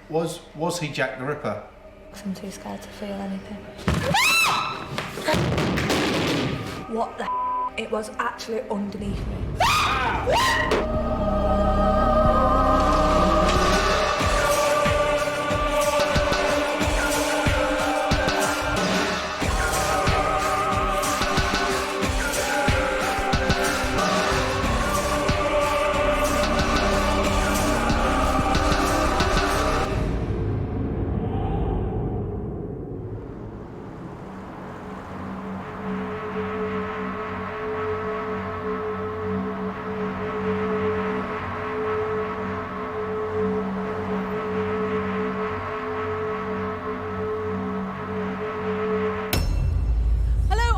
Was he Jack the Ripper? I'm too scared to feel anything. What the It was actually underneath me.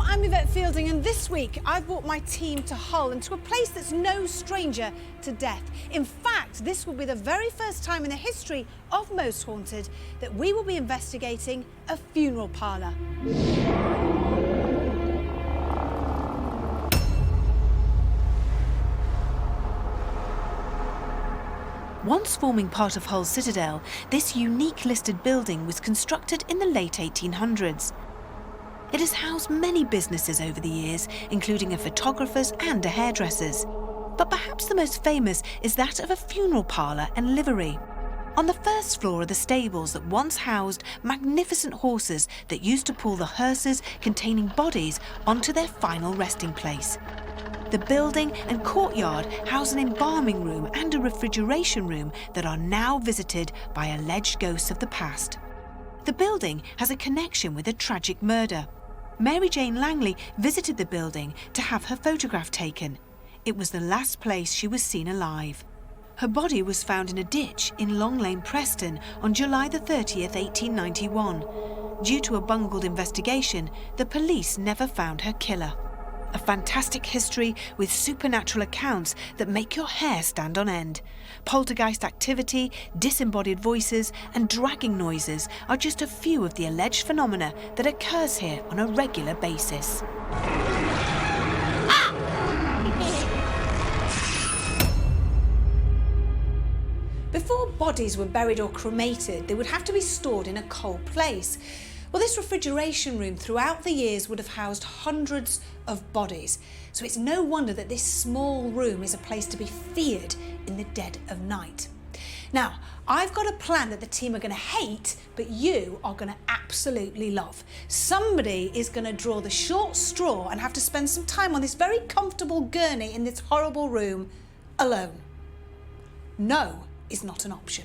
I'm Yvette Fielding, and this week I've brought my team to Hull and to a place that's no stranger to death. In fact, this will be the very first time in the history of Most Haunted that we will be investigating a funeral parlour. Once forming part of Hull's citadel, this unique listed building was constructed in the late 1800s. It has housed many businesses over the years, including a photographer's and a hairdresser's. But perhaps the most famous is that of a funeral parlour and livery. On the first floor are the stables that once housed magnificent horses that used to pull the hearses containing bodies onto their final resting place. The building and courtyard house an embalming room and a refrigeration room that are now visited by alleged ghosts of the past. The building has a connection with a tragic murder. Mary Jane Langley visited the building to have her photograph taken. It was the last place she was seen alive. Her body was found in a ditch in Long Lane, Preston on July the 30th, 1891. Due to a bungled investigation, the police never found her killer. A fantastic history with supernatural accounts that make your hair stand on end. Poltergeist activity, disembodied voices and dragging noises are just a few of the alleged phenomena that occurs here on a regular basis. Before bodies were buried or cremated, they would have to be stored in a cold place. Well, this refrigeration room throughout the years would have housed hundreds of bodies, so it's no wonder that this small room is a place to be feared in the dead of night. Now, I've got a plan that the team are going to hate, but you are going to absolutely love. Somebody is going to draw the short straw and have to spend some time on this very comfortable gurney in this horrible room alone. No is not an option.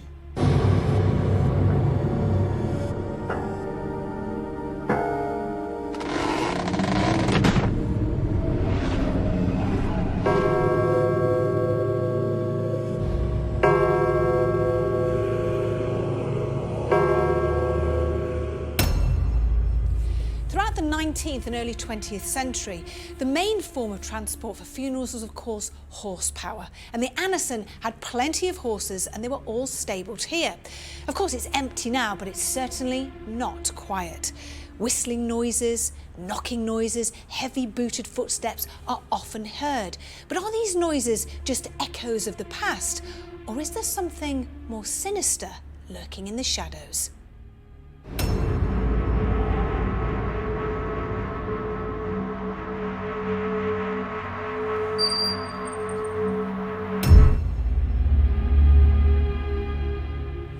Throughout the 19th and early 20th century, the main form of transport for funerals was, of course, horsepower. And the Annison had plenty of horses and they were all stabled here. Of course, it's empty now, but it's certainly not quiet. Whistling noises, knocking noises, heavy booted footsteps are often heard. But are these noises just echoes of the past? Or is there something more sinister lurking in the shadows?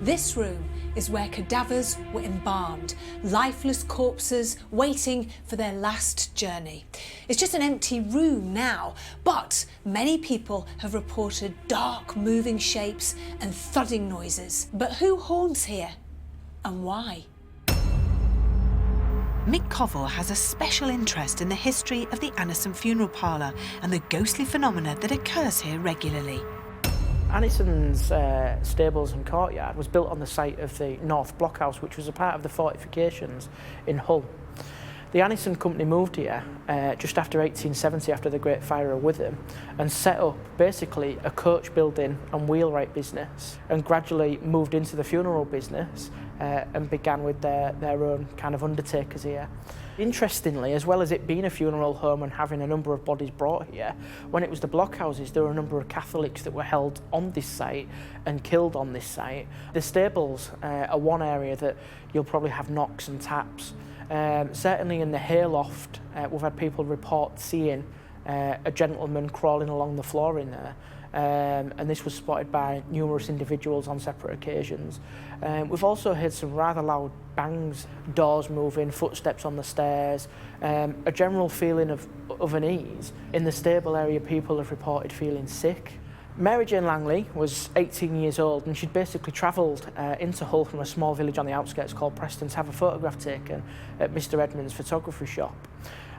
This room is where cadavers were embalmed, lifeless corpses waiting for their last journey. It's just an empty room now, but many people have reported dark moving shapes and thudding noises. But who haunts here and why? Mick Covell has a special interest in the history of the Annisons Funeral Parlour and the ghostly phenomena that occurs here regularly. Annisons stables and courtyard was built on the site of the North Blockhouse, which was a part of the fortifications in Hull. The Annison company moved here just after 1870, after the Great Fire of Witham, and set up basically a coach building and wheelwright business, and gradually moved into the funeral business and began with their own kind of undertakers here. Interestingly, as well as it being a funeral home and having a number of bodies brought here, when it was the blockhouses, there were a number of Catholics that were held on this site and killed on this site. The stables are one area that you'll probably have knocks and taps. Certainly in the hayloft, we've had people report seeing a gentleman crawling along the floor in there. And this was spotted by numerous individuals on separate occasions. We've also heard some rather loud bangs, doors moving, footsteps on the stairs, a general feeling of unease. In the stable area, people have reported feeling sick. Mary Jane Langley was 18 years old and she'd basically travelled into Hull from a small village on the outskirts called Preston to have a photograph taken at Mr Edmund's photography shop.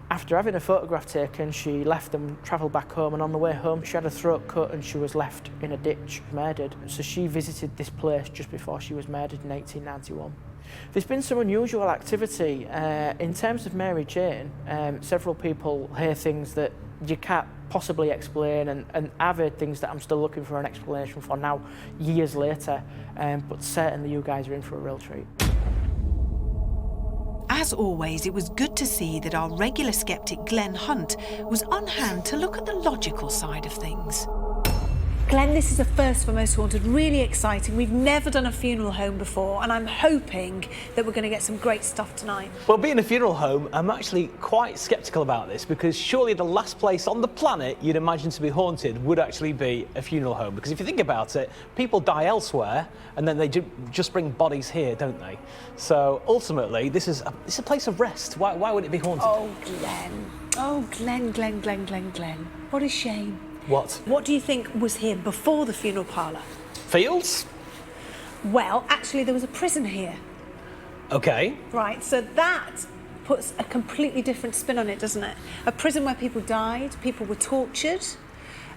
After having a photograph taken, she left and travelled back home, and on the way home she had her throat cut and she was left in a ditch, murdered. So she visited this place just before she was murdered in 1891. There's been some unusual activity. In terms of Mary Jane, several people hear things that you can't possibly explain, and I've heard things that I'm still looking for an explanation for now, years later, but certainly you guys are in for a real treat. As always, it was good to see that our regular skeptic Glenn Hunt was on hand to look at the logical side of things. Glenn, this is a first for Most Haunted, really exciting. We've never done a funeral home before, and I'm hoping that we're going to get some great stuff tonight. Well, being a funeral home, I'm actually quite sceptical about this, because surely the last place on the planet you'd imagine to be haunted would actually be a funeral home. Because if you think about it, people die elsewhere, and then they just bring bodies here, don't they? So ultimately, it's a place of rest. Why would it be haunted? Oh, Glenn. Oh, Glenn. What a shame. What? What do you think was here before the funeral parlour? Fields? Well, actually, there was a prison here. Okay. Right, so that puts a completely different spin on it, doesn't it? A prison where people died, people were tortured,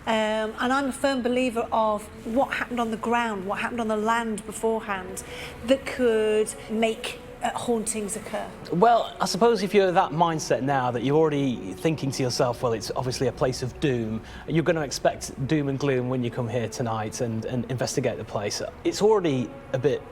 and I'm a firm believer of what happened on the ground, what happened on the land beforehand, that could make hauntings occur. Well, I suppose if you're that mindset now that you're already thinking to yourself, well, it's obviously a place of doom, you're going to expect doom and gloom when you come here tonight and investigate the place. It's already a bit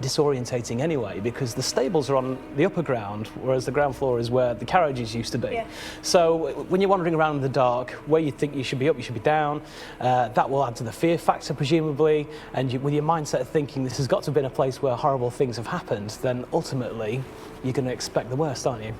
disorientating anyway, because the stables are on the upper ground, whereas the ground floor is where the carriages used to be. Yeah. So when you're wandering around in the dark, where you think you should be up, you should be down. That will add to the fear factor, presumably, and with your mindset of thinking this has got to have been a place where horrible things have happened, then ultimately you're going to expect the worst, aren't you?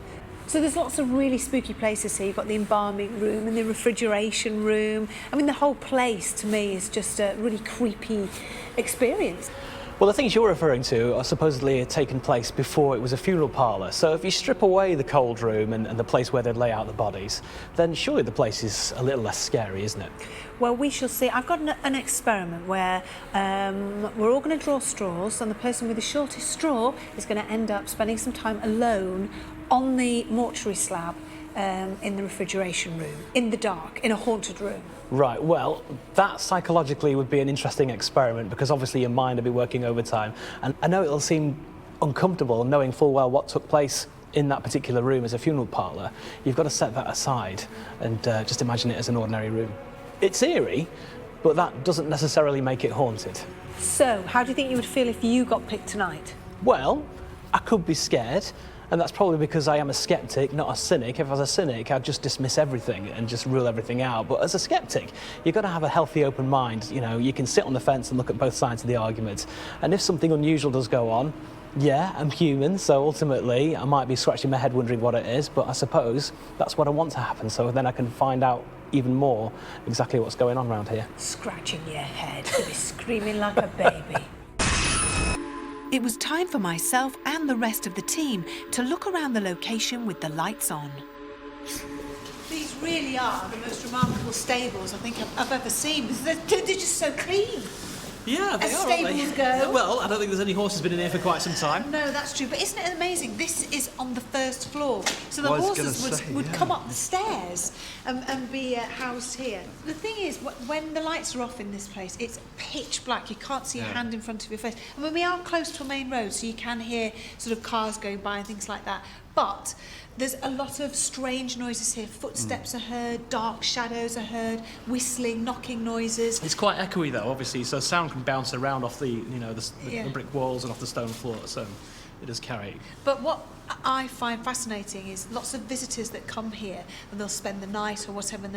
So there's lots of really spooky places here. You've got the embalming room and the refrigeration room. I mean, the whole place to me is just a really creepy experience. Well, the things you're referring to are supposedly had taken place before it was a funeral parlour. So if you strip away the cold room and the place where they'd lay out the bodies, then surely the place is a little less scary, isn't it? Well, we shall see. I've got an experiment where we're all going to draw straws, and the person with the shortest straw is going to end up spending some time alone on the mortuary slab in the refrigeration room, in the dark, in a haunted room. Right, well, that psychologically would be an interesting experiment, because obviously your mind will be working overtime. And I know it'll seem uncomfortable knowing full well what took place in that particular room as a funeral parlour. You've got to set that aside and just imagine it as an ordinary room. It's eerie, but that doesn't necessarily make it haunted. So, how do you think you would feel if you got picked tonight? Well, I could be scared. And that's probably because I am a skeptic, not a cynic. If I was a cynic, I'd just dismiss everything and just rule everything out. But as a skeptic, you've got to have a healthy, open mind. You know, you can sit on the fence and look at both sides of the argument. And if something unusual does go on, yeah, I'm human, so ultimately I might be scratching my head wondering what it is, but I suppose that's what I want to happen, so then I can find out even more exactly what's going on around here. Scratching your head, you'll be screaming like a baby. It was time for myself and the rest of the team to look around the location with the lights on. These really are the most remarkable stables I think I've ever seen. They're just so clean. Yeah, they As are, stables aren't they? go. Well, I don't think there's any horses been in here for quite some time. No, that's true. But isn't it amazing? This is on the first floor. So the I was horses gonna would say, come up the stairs and be housed here. The thing is, when the lights are off in this place, it's pitch black. You can't see a hand in front of your face. I mean, we are close to a main road, so you can hear sort of cars going by and things like that. But there's a lot of strange noises here. Footsteps are heard, dark shadows are heard, whistling, knocking noises. It's quite echoey though, obviously, so sound can bounce around off the, Yeah. the brick walls and off the stone floor, so it does carry. But what I find fascinating is lots of visitors that come here and they'll spend the night or whatever, and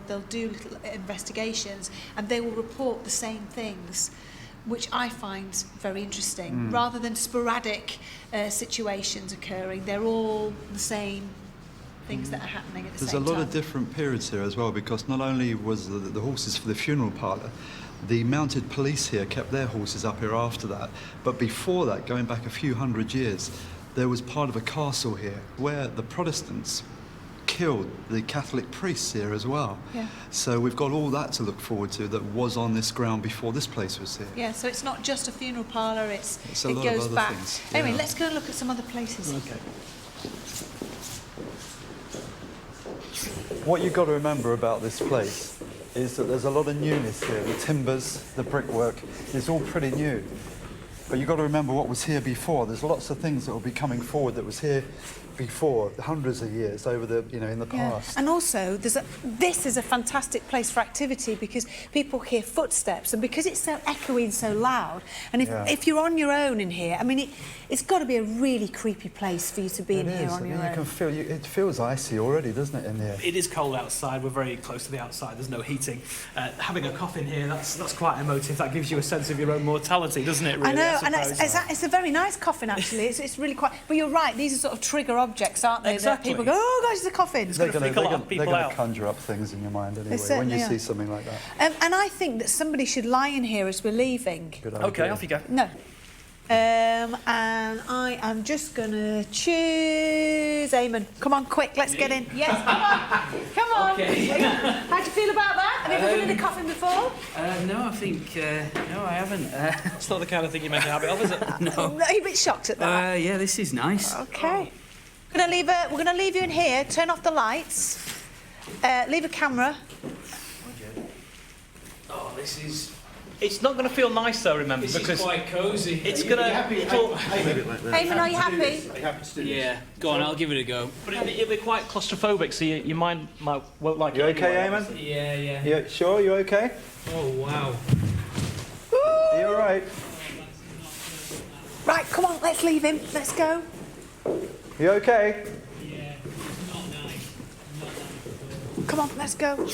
they'll do little investigations, and they will report the same things, which I find very interesting. Rather than sporadic situations occurring, they're all the same things that are happening at the There's same a time. lot of different periods here as well, because not only was the horses for the funeral parlour, the mounted police here kept their horses up here after that. But before that, going back a few hundred years, there was part of a castle here where the Protestants killed the Catholic priests here as well. Yeah. So we've got all that to look forward to that was on this ground before this place was here. Yeah, so it's not just a funeral parlour, It's a it lot of goes other back. things, Anyway, yeah. let's go and look at some other places. Okay. What you've got to remember about this place is that there's a lot of newness here. The timbers, the brickwork, it's all pretty new. But you've got to remember what was here before. There's lots of things that will be coming forward that was here before, hundreds of years over the, in the past. And also, this is a fantastic place for activity because people hear footsteps, and because it's so echoey and so loud. And if you're on your own in here, I mean, it's got to be a really creepy place for you to be in here on your own. You can feel it feels icy already, doesn't it, in here? It is cold outside, we're very close to the outside, there's no heating. Having a coffin here, that's quite emotive. That gives you a sense of your own mortality, doesn't it, really? I know, and suppose? it's a very nice coffin, actually. It's really quite... But you're right, these are sort of trigger objects, aren't they? Exactly. That people go, oh, gosh, it's a coffin. It's gonna freak a lot of people out. Conjure up things in your mind anyway when certainly you are. see something like that. And I think that somebody should lie in here as we're leaving. Good Okay, idea. off you go. No. And I am just going to choose Eamon. Come on, quick, let's get in. Yes, come on. Come on. Okay. How do you feel about that? Have you ever been in a coffin before? No, I think no, I haven't. It's not the kind of thing you make a habit of, is it? No. Are you a bit shocked at that? Yeah, this is nice. Okay. We're going to leave you in here. Turn off the lights. Leave a camera. Oh, this is It's not going to feel nice though, remember, because quite cosy. it's going to... Eamon, are you happy? Yeah, go on, I'll give it a go. But it'll be wite claustrophobic, so your mind won't like You it. okay, anyway. Eamon? Yeah. Yeah, sure, you okay? Oh wow. Are you alright? Right, come on, let's leave him. Let's go. You okay? Yeah, it's not nice. Not nice. Come on, let's go.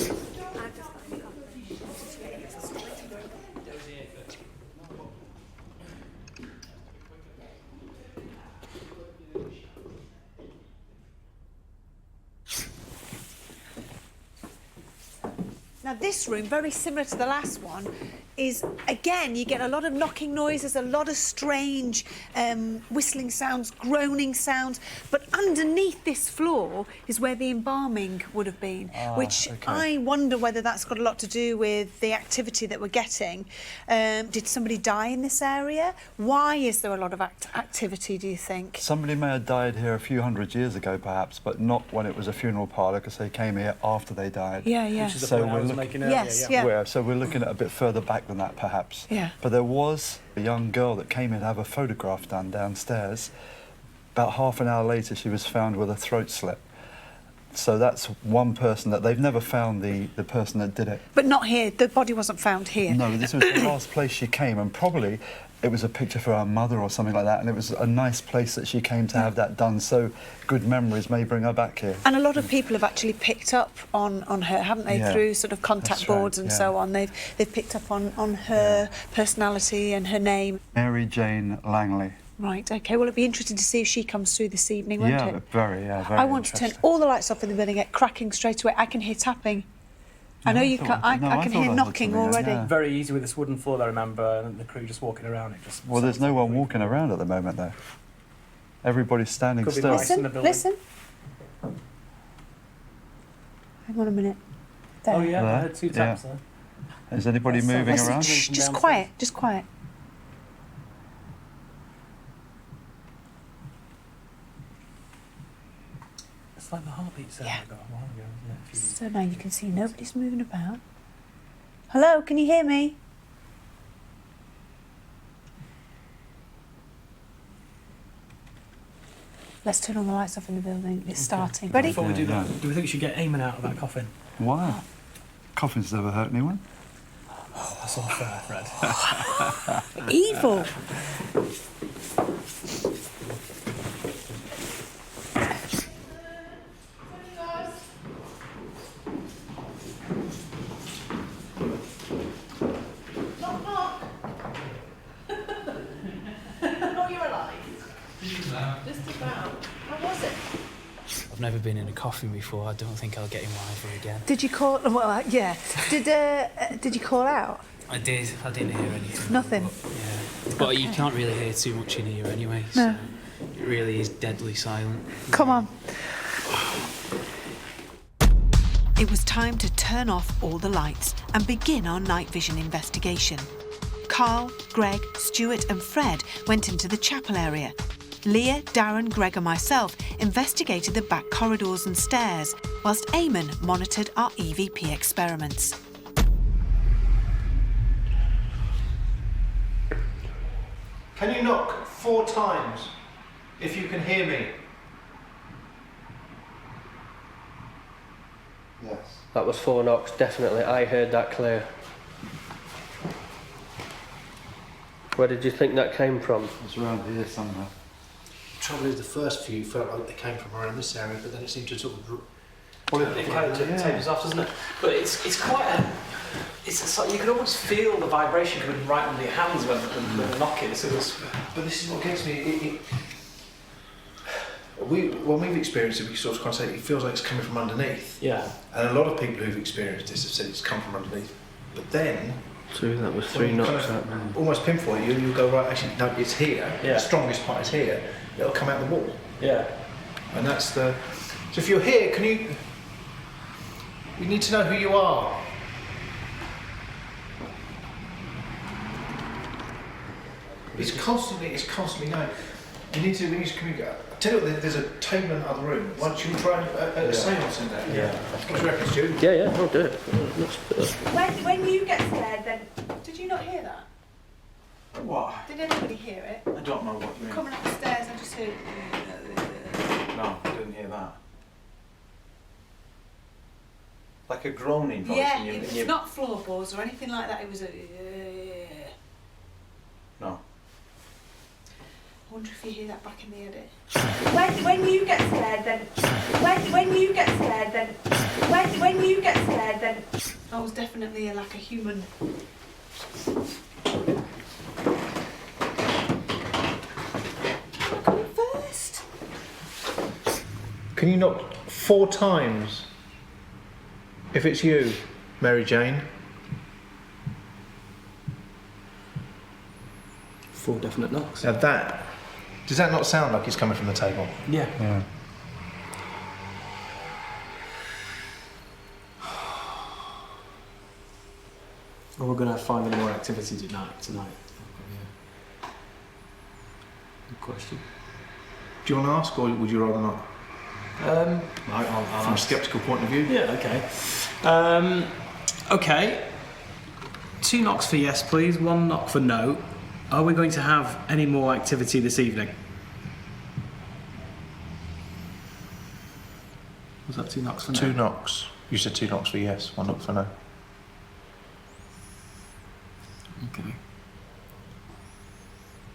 Now this room, very similar to the last one, is, again, you get a lot of knocking noises, a lot of strange whistling sounds, groaning sounds, but underneath this floor is where the embalming would have been, which okay. I wonder whether that's got a lot to do with the activity that we're getting. Did somebody die in this area? Why is there a lot of activity, do you think? Somebody may have died here a few hundred years ago, perhaps, but not when it was a funeral parlour, because they came here after they died. Yeah, yeah. Which is the So point I we're was look- making earlier. Yes, yeah. So we're looking at a bit further back than that, perhaps. Yeah. But there was a young girl that came in to have a photograph done downstairs. About half an hour later, she was found with a throat slit. So that's one person that they've never found the person that did it. But not here. The body wasn't found here. No, this was the last place she came, and probably it was a picture for her mother or something like that, and it was a nice place that she came to have that done, so good memories may bring her back here. And a lot of people have actually picked up on her, haven't they, Yeah, through sort of contact that's right, boards and yeah. so on. They've picked up on her personality and her name. Mary Jane Langley. Right, OK. Well, it'd be interesting to see if she comes through this evening, won't Yeah, it? very I want to turn interesting. all the lights off in the building, get cracking straight away. I can hear tapping. I know you can't. I can hear knocking already. Yeah. Very easy with this wooden floor, I remember, and the crew just walking around. It just Well, there's no one walking around at the moment, though. Everybody's standing Could be still. mice in the building. Listen. Hang on a minute. There. Oh yeah, There? I heard two taps there. Is anybody moving Listen, around? shh, just Downstairs. quiet, just quiet. It's like the heartbeat sound I got a while ago, isn't it? A few So now you can see nobody's moving about. Hello, can you hear me? Let's turn all the lights off in the building. It's starting. Ready? Before we do that, do we think we should get Eamon out of that coffin? Why? Coffins never hurt anyone. Oh, that's all fair, Fred. Evil. I've never been in a coffin before. I don't think I'll get him ever again. Did you call? Well, yeah. Did you call out? I did. I didn't hear anything. Nothing. Yeah. But you can't really hear too much in here anyway. No. So it really is deadly silent. Come on. It was time to turn off all the lights and begin our night vision investigation. Carl, Greg, Stuart and Fred went into the chapel area. Leah, Darren, Greg and myself investigated the back corridors and stairs, whilst Eamon monitored our EVP experiments. Can you knock 4 times if you can hear me? Yes. That was 4 knocks, definitely. I heard that clear. Where did you think that came from? It's around here somewhere. The trouble is, the first few felt like they came from around this area, but then it seemed to sort of... It kind of tapers off, doesn't it? But it's quite a... It's like you can almost feel the vibration coming right under your hands when they're knocking. So But this is what gets me. When we've experienced it, we sort of kind of say it feels like it's coming from underneath. yeah. And a lot of people who've experienced this have said it's come from underneath. But then... Two, that was when 3 you knocks. kind of That almost pinpoint you'll go, right, actually, no, it's here. Yeah. The strongest part is here. It'll come out the wall. Yeah. And that's the... So if you're here, can you... We need to know who you are. It's constantly going. We need to communicate. I tell you what, there's a table in the other room. Why don't you try a seance in there? Yeah. What do you reckon, Stu? Yeah, I'll do it. When you get scared, then did you not hear that? What? Did anybody hear it? I don't know what you mean. Coming up the stairs, I just heard. No, I didn't hear that. Like a groaning voice. Yeah, it's not floorboards or anything like that. It was a. No. I wonder if you hear that back in the edit. When you get scared, then when you get scared, then when you get scared, then I was definitely like a human. Going first. Can you knock 4 times? If it's you, Mary Jane. 4 definite knocks. Now does that not sound like it's coming from the table? Yeah. Yeah. Or we're going to find any more activity tonight. Yeah. Good question. Do you want to ask, or would you rather not? I'll From a sceptical point of view? Yeah, okay. Okay. 2 knocks for yes, please. 1 knock for no. Are we going to have any more activity this evening? Was that 2 knocks for no? 2 knocks. You said 2 knocks for yes, 1 knock for no. Okay.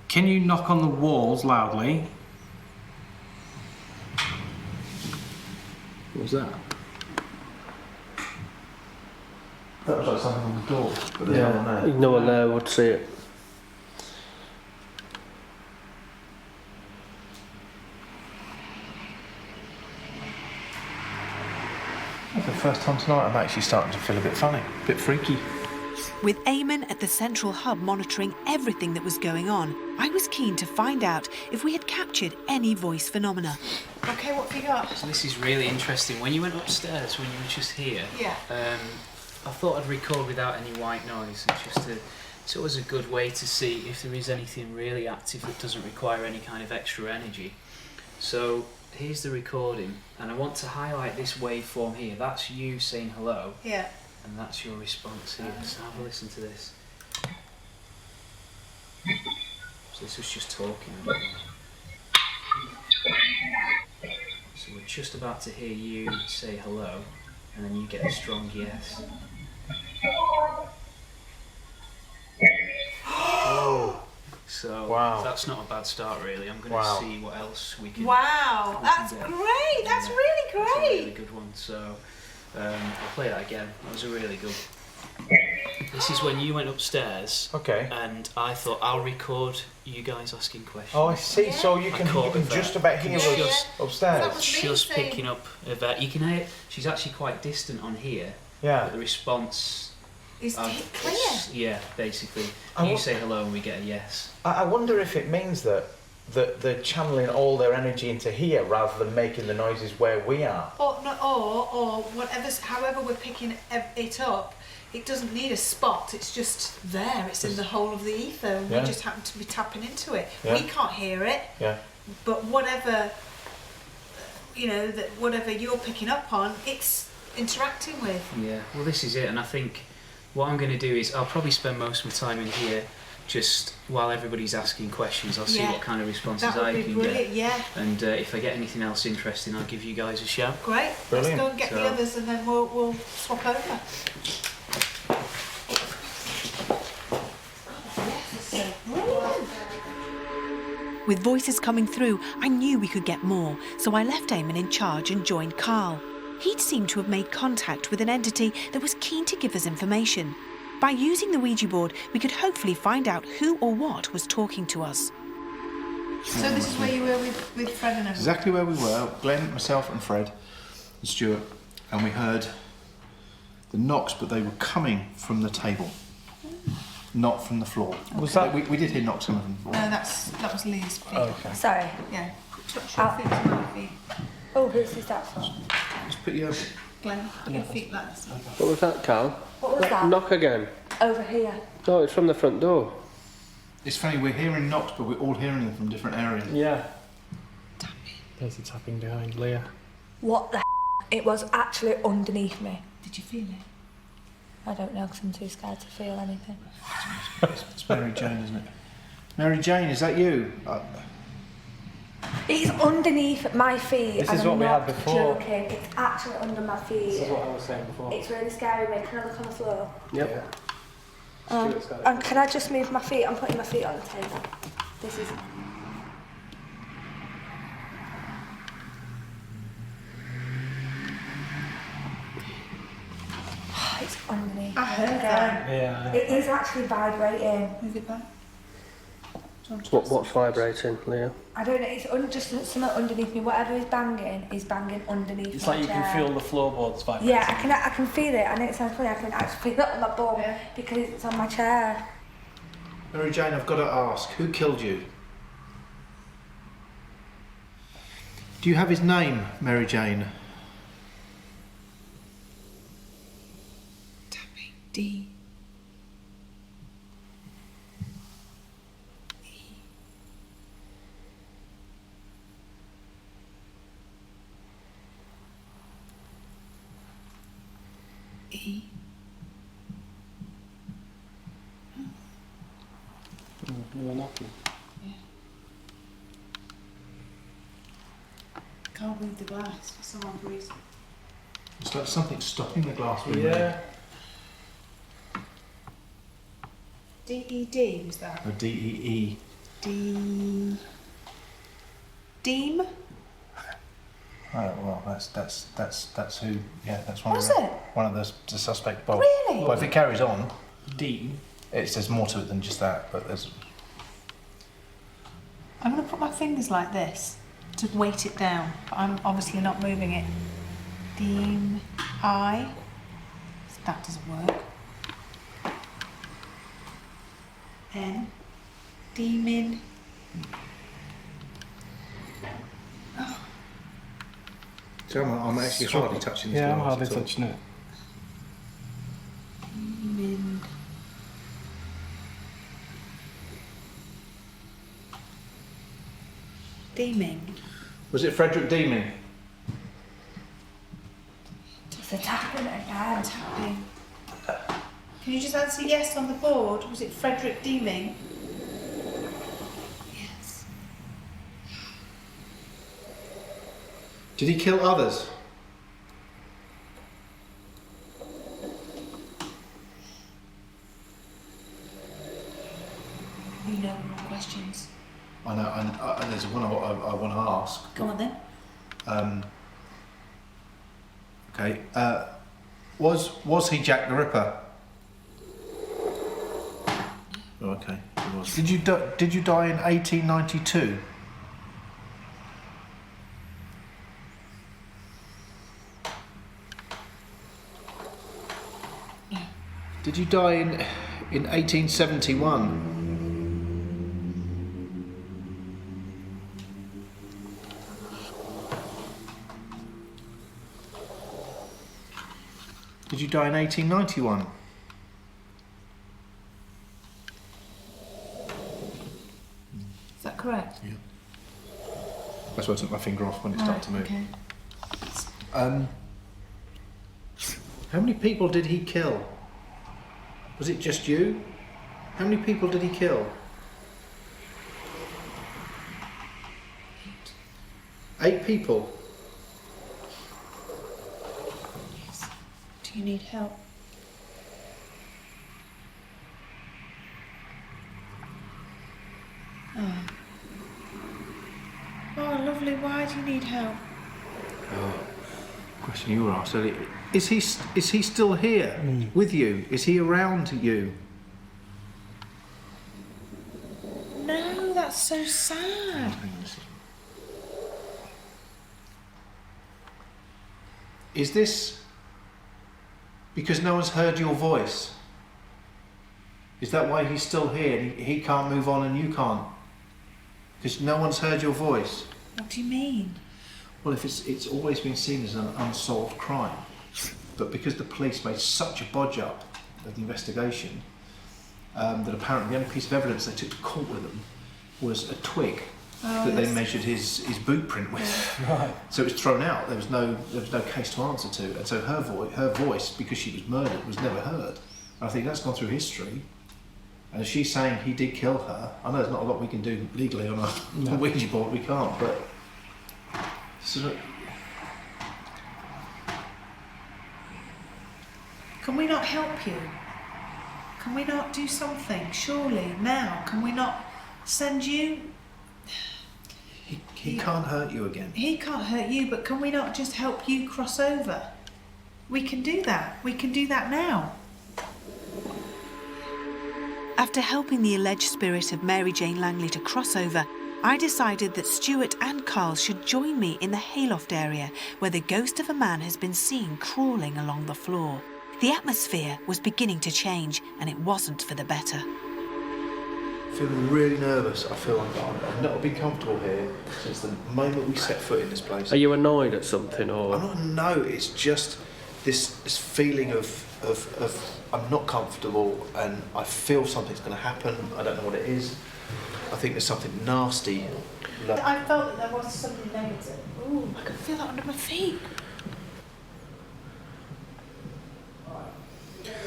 Can you knock on the walls loudly? What was that? That was like something on the door, but there's no one Yeah, there. no one there would see it. For the first time tonight, I'm actually starting to feel a bit funny, a bit freaky. With Eamon at the central hub monitoring everything that was going on, I was keen to find out if we had captured any voice phenomena. Okay, what have you got? So this is really interesting. When you went upstairs, when you were just here, Yeah. I thought I'd record without any white noise. It's always a good way to see if there is anything really active that doesn't require any kind of extra energy. So here's the recording, and I want to highlight this waveform here. That's you saying hello. Yeah. And that's your response here. So have a listen to this. So this was just talking. I don't know. So we're just about to hear you say hello, and then you get a strong yes. So Wow. that's not a bad start, really. I'm going to see what else we can. Wow, we that's can get. great. That's really That's a really great. good one. So I'll play that again. That was a really good. This is when you went upstairs. Okay. And I thought I'll record you guys asking questions. Oh, I see. So you I can caught Yvette. just about hear Yeah, us That upstairs. was Just amazing. picking up Yvette. You can hear. She's actually quite distant on here. Yeah. But the response. Is it clear? Yeah, basically. I You wa- say hello and we get a yes. I wonder if it means that they're channeling all their energy into here rather than making the noises where we are. Or whatever's, however we're picking it up, it doesn't need a spot. It's just there. It's in the whole of the ether. And Yeah. We just happen to be tapping into it. Yeah. We can't hear it, Yeah. but whatever, that whatever you're picking up on, it's interacting with. Yeah, well, this is it, and I think what I'm going to do is I'll probably spend most of my time in here just while everybody's asking questions. I'll see Yeah. what kind of responses That I would be can brilliant. get. Yeah, And if I get anything else interesting, I'll give you guys a shout. great. Brilliant. Let's go and get the So- others, and then we'll swap over. With voices coming through, I knew we could get more, so I left Eamon in charge and joined Carl. He'd seemed to have made contact with an entity that was keen to give us information. By using the Ouija board, we could hopefully find out who or what was talking to us. So this is where you were with Fred and everyone? Exactly where we were, Glenn, myself and Fred and Stuart, and we heard the knocks, but they were coming from the table, not from the floor. Was that- We did hear knocks coming from the floor. That was Lee's feet. Okay. Sorry. Yeah. Touch your feet to my feet. Oh, who's that for? Just put your... Glenn, put your feet like this. What was that, Carl? What was that? Knock again. Over here. No, it's from the front door. It's funny, we're hearing knocks, but we're all hearing them from different areas. Yeah. There's the tapping behind Leah. What the It was actually underneath me. Did you feel it? I don't know because I'm too scared to feel anything. It's Mary Jane, isn't it? Mary Jane, is that you? It's underneath my feet. This and is I'm what we not had before. Joking. It's actually under my feet. This is what I was saying before. It's really scary me. Can I look on the floor? Yep. Stuart's got it. And can I just move my feet? I'm putting my feet on the table. This is... It's underneath. I heard that. Yeah. It is actually vibrating. Move it back. What's vibrating, Leah? I don't know, it's just something underneath me. Whatever is banging underneath It's my like you chair. can feel the floorboards vibrating. Yeah, I can feel it. I know it sounds funny, I can actually feel it on my bum because it's on my chair. Mary Jane, I've got to ask, who killed you? Do you have his name, Mary Jane? D. E. You're knocking. Can't move the glass for some odd reason. It's like something stopping the glass. Yeah. D-E-D was that? Or D-E-E. D... Deem? Oh, well, that's who. Yeah, that's one. Was of the, it? one of the suspect. Well, Really? Well, if it carries on, Dean. there's more to it than just that. But there's. I'm going to put my fingers like this to weight it down, but I'm obviously not moving it. Deem... I... That doesn't work. N. Demon... So I'm actually hardly touching this. Yeah, I'm glass hardly at all. touching it. Demon... Deeming. Was it Frederick Deeming? It's a tapping again. Tapping. Can you just answer yes on the board? Was it Frederick Deeming? Yes. Did he kill others? You know more questions. I know, and there's one I want to ask. Go on then. Okay. Was he Jack the Ripper? Oh, okay, he was. Did you die in 1892? No. Did you die in 1871? Did you die in 1891? Is that correct? Yeah. That's why I took my finger off when it started to move. Okay. How many people did he kill? Was it just you? How many people did he kill? 8 people. Yes. Do you need help? Oh. Oh, lovely. Why do you need help? Oh, question you were asked earlier. Is he still here with you? Is he around you? No, that's so sad. Is this because no one's heard your voice? Is that why he's still here and he can't move on and you can't? Because no one's heard your voice? What do you mean? Well, if it's always been seen as an unsolved crime, but because the police made such a bodge up of the investigation, that apparently the only piece of evidence they took to court with them was a twig that they measured his boot print with. Right. So it was thrown out. There was no case to answer to, and so her voice, because she was murdered, was never heard. And I think that's gone through history. And if she's saying he did kill her, I know there's not a lot we can do legally on a Ouija board. We can't, but. So, Can we not help you? Can we not do something? Surely, now. Can we not send you? he can't hurt you again. He can't hurt you, but can we not just help you cross over? We can do that. We can do that now. After helping the alleged spirit of Mary Jane Langley to cross over, I decided that Stuart and Carl should join me in the hayloft area where the ghost of a man has been seen crawling along the floor. The atmosphere was beginning to change, and it wasn't for the better. I feel really nervous. I feel like I've not been comfortable here since the moment we set foot in this place. Are you annoyed at something, or? No, it's just this feeling of I'm not comfortable and I feel something's going to happen. I don't know what it is. I think there's something nasty. I felt that there was something negative. Ooh, I can feel that under my feet.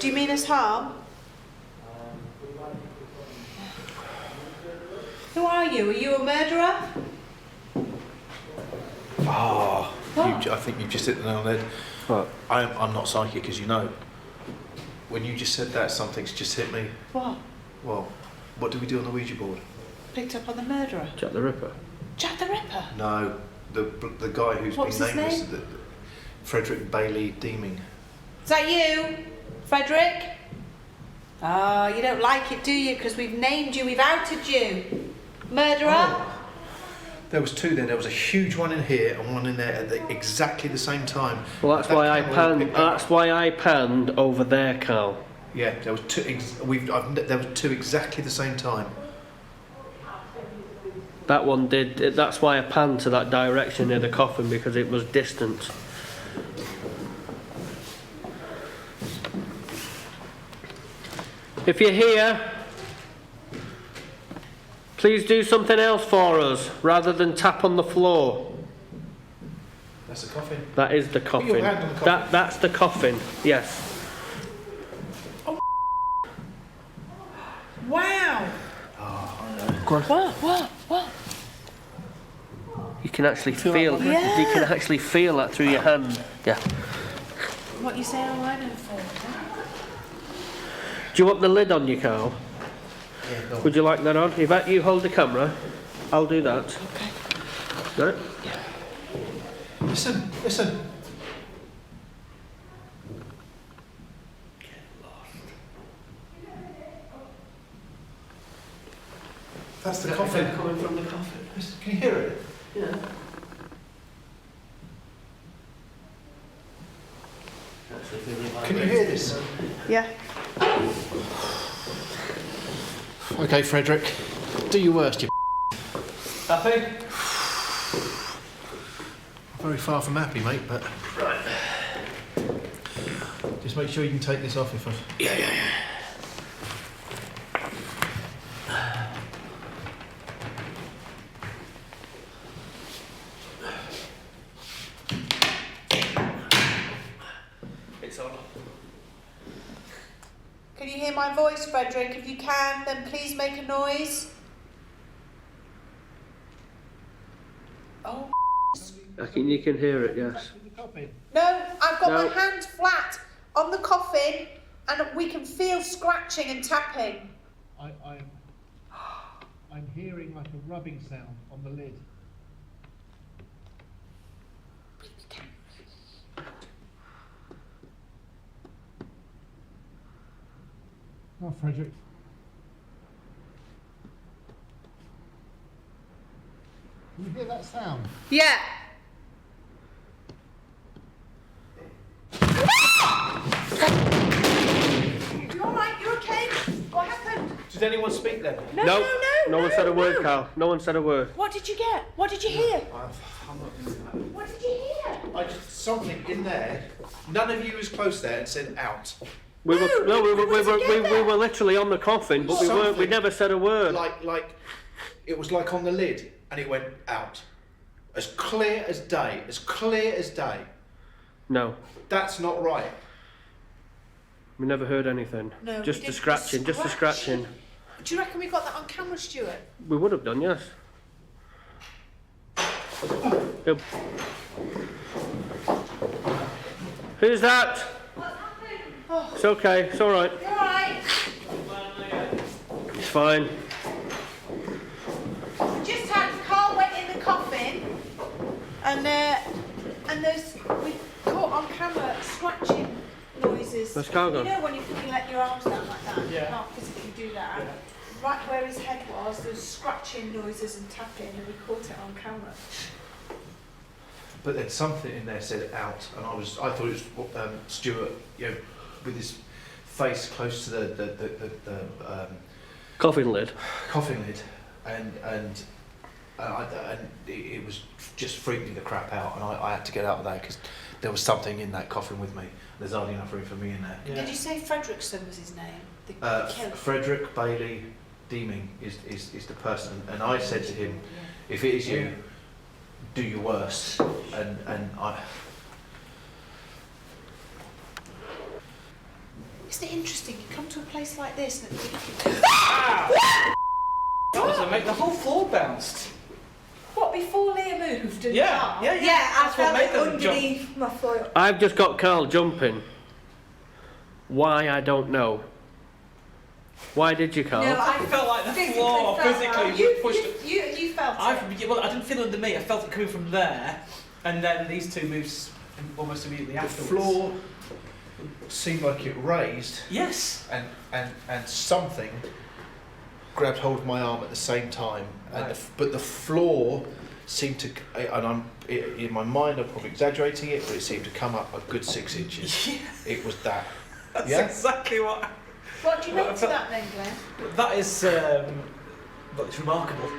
Do you mean us harm? Who are you? Are you a murderer? Ah, I think you've just hit the nail on the head. What? I'm not psychic, as you know. When you just said that, something's just hit me. What? Well, what did we do on the Ouija board? Picked up on the murderer. Jack the Ripper? Jack the Ripper? No, the guy who's What was been his named name? as Frederick Bailey Deeming. Is that you, Frederick? Oh, you don't like it, do you? Because we've named you, we've outed you. Murderer? Oh. There was 2 there. There was a huge one in here and one in there at exactly the same time. Well, that's why I panned. That's why I panned over there, Carl. Yeah, there was 2. There were 2 exactly the same time. That one did. That's why I panned to that direction near the coffin, because it was distant. If you're here, please do something else for us rather than tap on the floor. That's the coffin. That is the coffin. Put your hand on the coffin. That's the coffin. Yes. Wow. Oh, What? You can actually feel. that? Yeah. You can actually feel that through your hand. Yeah. What you say? Oh, I don't feel it. Do you want the lid on your cow? Yeah, go on. Would you like that on? Yvette, you hold the camera. I'll do that. Okay. Got it? Listen, listen. That's the coffin. Coming from the coffin. Listen, can you hear it? Yeah. Can you hear this? Yeah. Okay, Frederick. Do your worst, you Happy? Very far from happy, mate, but... Right. Just make sure you can take this off if I... Yeah. It's on. Can you hear my voice, Frederick? If you can, then please make a noise. Oh. I think you can hear it, yes. No, I've got No. my hand flat on the coffin and we can feel scratching and tapping. I'm hearing like a rubbing sound on the lid. Oh, Frederick. Can you hear that sound? Yeah. You alright? You okay? What happened? Did anyone speak then? No. No one said a word, Carl. No one said a word. What did you get? What did you hear? I'm not... What did you hear? I just... Something in there. None of you was close there and said out. We were together. we were literally on the coffin, but we weren't. We never said a word. Like... It was like on the lid and it went out. As clear as day. As clear as day. No, That's not right. we never heard anything. No, we Just the didn't. scratching. Just the scratching. Do you reckon we got that on camera, Stuart? We would have done, yes. Yep. Who's that? What's happened? It's okay. It's all right. You alright? It's fine. Just had Carl went in the coffin and there's we caught on camera scratching noises. Where's Carl gone? You know when you let your arms down like that, you Yeah. can't physically do that. Right where his head was, there was scratching noises and tapping and we caught it on camera. But then something in there said out, and I thought it was Stuart, you know, with his face close to the Coffin lid. coffin lid, and it was just freaking the crap out, and I had to get out of there because there was something in that coffin with me. There's hardly enough room for me in there. Did you say Fredrickson was his name? The killer? Frederick Bailey Deeming is the person, and I said to him, if it is you, do your worst, and I. Isn't it interesting? You come to a place like this and That was amazing. The whole floor bounced. what, before Leah moved? And Yeah, Carl? yeah. I That's what felt made it them jump. underneath my foot. I've just got Carl jumping. Why, I don't know. Why did you, Carl? No, I felt like the physically floor felt physically that. You pushed felt it. Well, I didn't feel it under me. I felt it coming from there, and then these two moves almost immediately The afterwards. floor seemed like it raised, Yes. and something grabbed hold of my arm at the same time, and Right. but the floor seemed to, and in my mind I'm probably exaggerating it, but it seemed to come up a good 6 inches. Yeah. It was that. That's Yeah? exactly what. What do you Well, make I to felt- that then, Glenn? That is. Well, it's remarkable.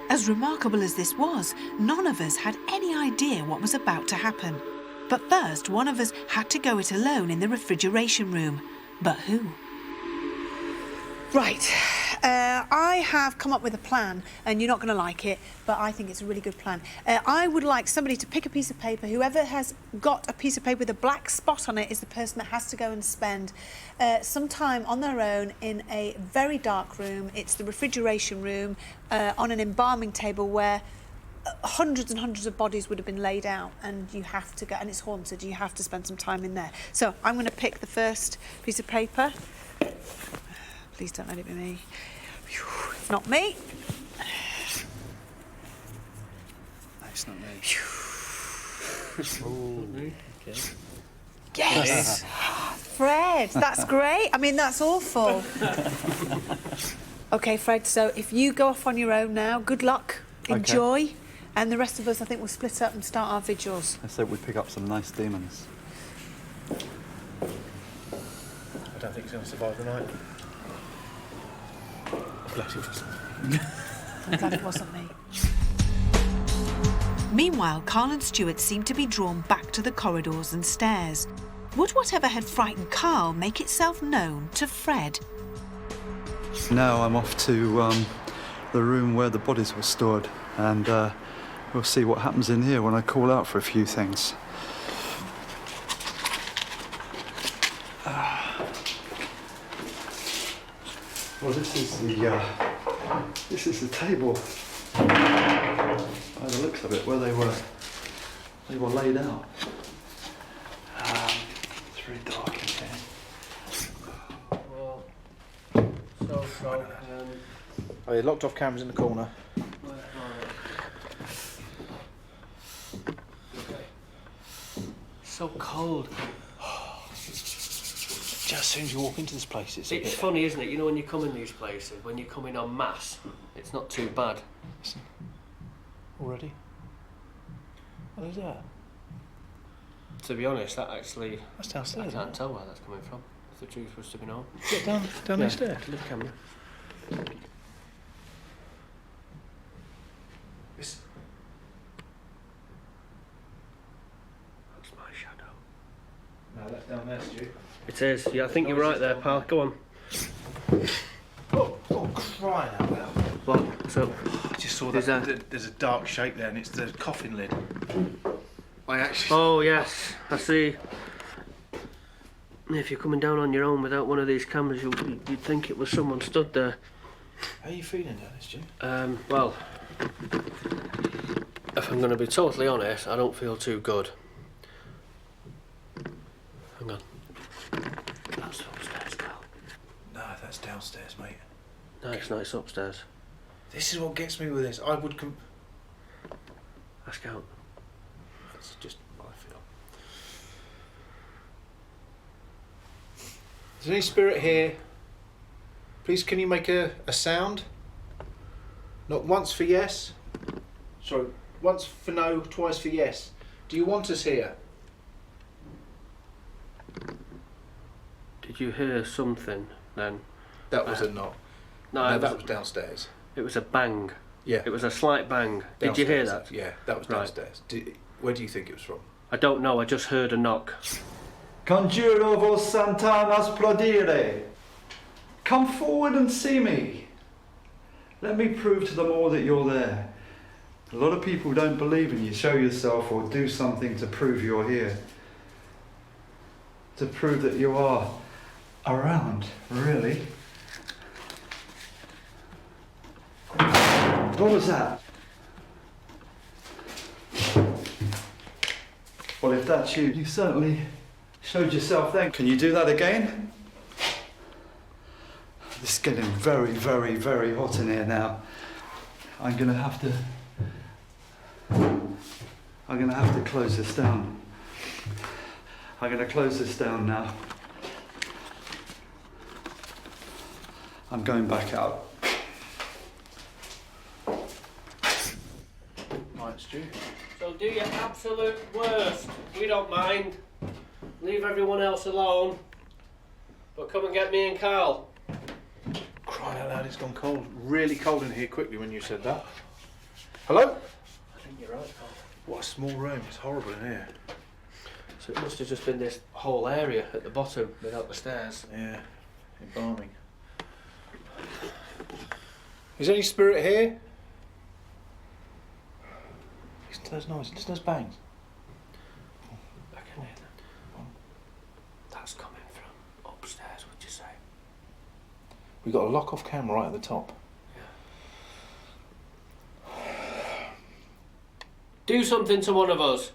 As remarkable as this was, none of us had any idea what was about to happen. But first, one of us had to go it alone in the refrigeration room. But who? Right, I have come up with a plan, and you're not going to like it, but I think it's a really good plan. I would like somebody to pick a piece of paper. Whoever has got a piece of paper with a black spot on it is the person that has to go and spend some time on their own in a very dark room. It's the refrigeration room on an embalming table where hundreds and hundreds of bodies would have been laid out, and you have to go, and it's haunted, you have to spend some time in there. So I'm going to pick the first piece of paper. Please don't let it be me. It's not me. No, it's not me. Okay. Yes! Fred, that's great. I mean, that's awful. OK, Fred, so if you go off on your own now, good luck, enjoy, and the rest of us, I think, will split up and start our vigils. Let's hope we pick up some nice demons. I don't think he's going to survive the night. Bless you. I'm glad it wasn't me. Meanwhile, Carl and Stuart seem to be drawn back to the corridors and stairs. Would whatever had frightened Carl make itself known to Fred? Now I'm off to the room where the bodies were stored, and we'll see what happens in here when I call out for a few things. Well, this is the table, by the looks of it, where they were laid out. It's very dark in here. Well, Oh, you locked off cameras in the corner. so cold. Just as soon as you walk into this place, it's It's funny, isn't it? You know, when you come in these places, when you come in en masse, it's not too bad. already. What is that? To be honest, that actually, That's I downstairs. can't tell where that's coming from. If the truth was to be known. Get down Yeah, these stairs. to the camera. It's... That's my shadow. No, that's down there, Stu. It is. Yeah, I think you're right there, pal. Go on. Oh, crying out loud. What? So, I just saw Is that there's a dark shape there, and it's the coffin lid. I actually... oh yes, I see. If you're coming down on your own without one of these cameras, you'd think it was someone stood there. How are you feeling down this, Stu? Well, if I'm going to be totally honest, I don't feel too good. Hang on. That's upstairs, Carl. No, that's downstairs, mate. No, it's not. It's upstairs. This is what gets me with this. I would... Ask out. That's just what I feel. Is there any spirit here? Please, can you make a sound? Not once for yes. Sorry, once for no, twice for yes. Do you want us here? Did you hear something then? That was a knock. No, that was downstairs. It was a bang. Yeah. It was a slight bang. Did you hear Downstairs. that? Yeah, that was Right. downstairs. Where do you think it was from? I don't know. I just heard a knock. Conjuro vos santanas plaudire. Come forward and see me. Let me prove to them all that you're there. A lot of people don't believe in you. Show yourself or do something to prove you're here. To prove that you are around, really. What was that? Well, if that's you, you certainly showed yourself then. Can you do that again? This is getting very, very, very hot in here now. I'm gonna have to close this down. I'm gonna close this down now. I'm going back out. Right, Stu. So do your absolute worst. We don't mind. Leave everyone else alone. But come and get me and Carl. Crying out loud, it's gone cold. Really cold in here quickly when you said that. Hello? I think you're right, Carl. What a small room. It's horrible in here. So it must have just been this whole area at the bottom without the stairs. Yeah, embalming. Is there any spirit here? Listen to those noises, listen to those bangs. I can hear that. That's coming from upstairs, would you say? We've got a lock-off camera right at the top. Do something to one of us.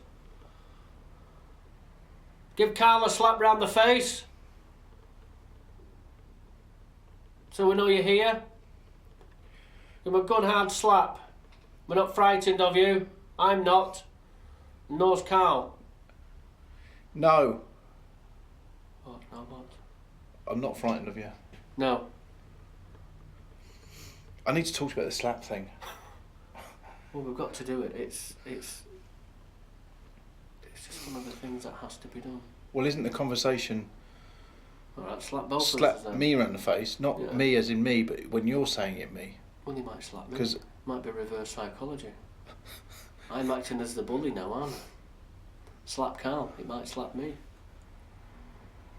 Give Carl a slap round the face. So we know you're here. Give him a good hard slap. We're not frightened of you. I'm not. Nor's Carl. No. What? No, what? I'm not frightened of you. No. I need to talk to you about the slap thing. Well, we've got to do it. It's just one of the things that has to be done. Well, isn't the conversation All right, slap both of us slap then. me around the face? Not Yeah. me as in me, but when you're saying it, me. Well, you might slap me. Because Might be reverse psychology. I'm acting as the bully now, aren't I? Slap Carl, it might slap me.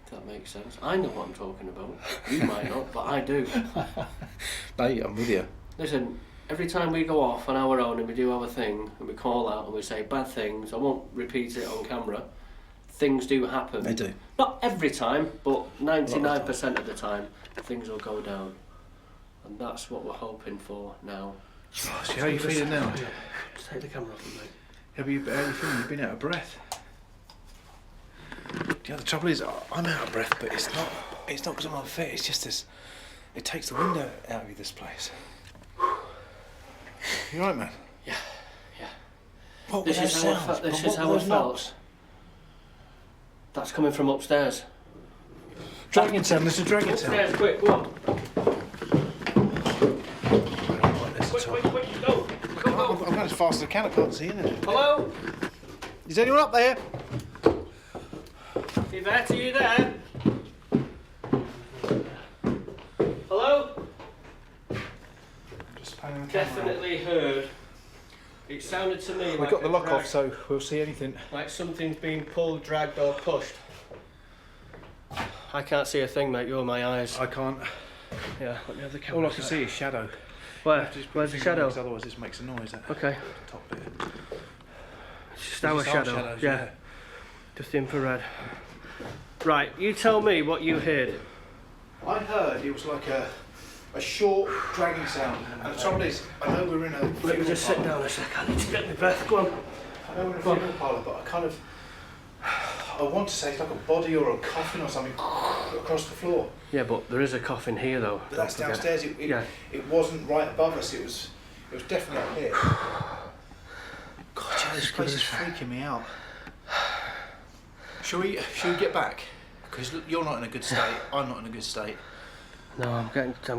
If that makes sense. I know what I'm talking about. You might not, but I do. no, I'm with you. Listen, every time we go off on our own and we do our thing and we call out and we say bad things, I won't repeat it on camera, things do happen. They do. Not every time, but 99% of the time, things will go down. And that's what we're hoping for now. Oh, see how you feeling now? Just take the camera off me, mate. How are you feeling? You've been out of breath. Yeah, the trouble is, I'm out of breath, but it's not because I'm unfit. It's just this. It takes the wind out of you, this place. You all right, man? Yeah. What This were is those how I sounds? felt. This What is were how I those felt. knocks? That's coming from upstairs. Dragon sound. There's a dragon sound. Upstairs, quick, go on. Quick, go. I'm going as fast as I can. I can't see anything. Hello? Is anyone up there? Yvette, are you there? Hello? Just panning the camera. Definitely heard. It sounded to me We like got the a lock drag, off, so we'll see anything. like something's being pulled, dragged, or pushed. I can't see a thing, mate. You're my eyes. I can't. Yeah, let me have the camera. All I can see is shadow. Where? Where's the shadow? Otherwise, this makes a noise. That Okay. top bit. It's just our It's our shadow. shadows, Yeah. Just infrared. Right, you tell me what you heard. I heard it was like a short dragging sound. And the trouble is, I know we're in a. Let me just sit down a sec. I need to get my breath. Go on. I know we're in a funeral parlour, but I want to say it's like a body or a coffin or something across the floor. Yeah, but there is a coffin here, though. But that's downstairs. It wasn't right above us. It was definitely up here. God, this place is freaking me out. Shall we get back? Because you're not in a good state. I'm not in a good state. No, I'm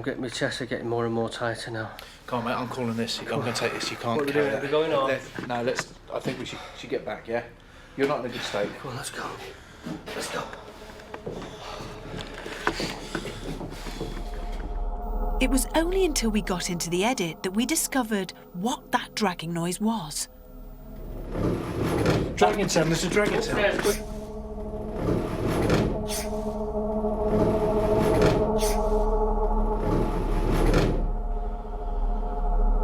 getting my chest are getting more and more tighter now. Come on, mate. I'm calling this. I'm going to take this. You can't. What are we carry doing? that. We're going on. No, let's. I think we should get back. Yeah. You're not in a good state. Come on, let's go. Let's go. It was only until we got into the edit that we discovered what that dragging noise was. Dragon sound. There's a dragon sound. Upstairs, quick.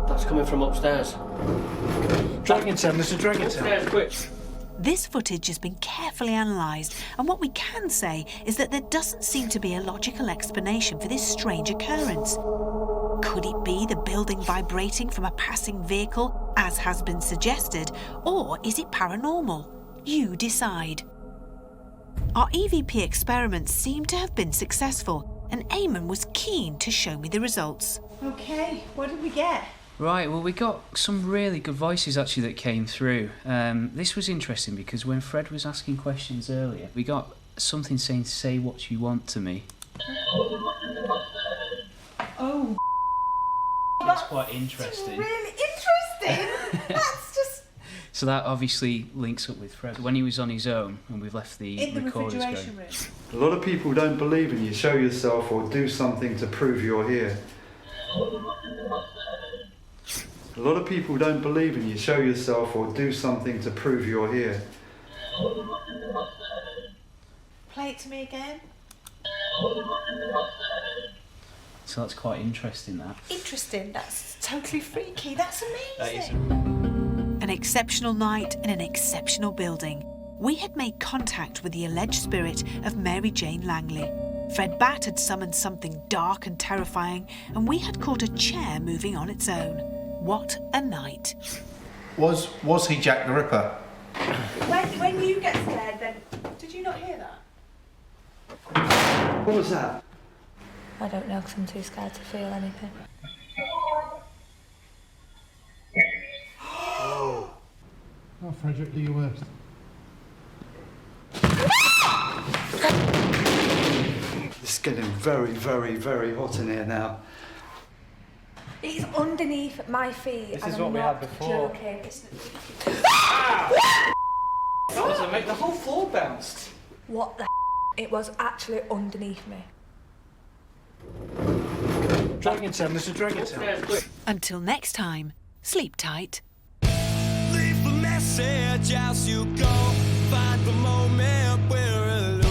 That's coming from upstairs. Dragon sound. There's a dragon sound. Upstairs, quick. This footage has been carefully analysed, and what we can say is that there doesn't seem to be a logical explanation for this strange occurrence. Could it be the building vibrating from a passing vehicle, as has been suggested, or is it paranormal? You decide. Our EVP experiments seem to have been successful, and Eamon was keen to show me the results. Okay, what did we get? Right, well, we got some really good voices actually that came through. This was interesting because when Fred was asking questions earlier, we got something saying, "Say what you want to me." Oh, That's quite interesting. really interesting. That's just So that obviously links up with Fred. When he was on his own and we've left the in the recorders refrigeration going. room. A lot of people don't believe in you. Show yourself or do something to prove you're here. A lot of people don't believe in you. Show yourself or do something to prove you're here. Play it to me again. So that's quite interesting, that. Interesting. That's totally freaky. That's amazing. An exceptional night in an exceptional building. We had made contact with the alleged spirit of Mary Jane Langley. Fred Batt had summoned something dark and terrifying, and we had caught a chair moving on its own. What a night. Was he Jack the Ripper? When you get scared, then did you not hear that? What was that? I don't know, because I'm too scared to feel anything. Oh, Frederick, do your worst. It's getting very, very, very hot in here now. It's underneath my feet. This and is I'm what we not had before. Joking. That was amazing. The whole floor bounced. What the? It was actually underneath me. Dragon Tail, Mr. Dragon Tail. Until next time, sleep tight. Leave a message as you go. Find the moment we're alone.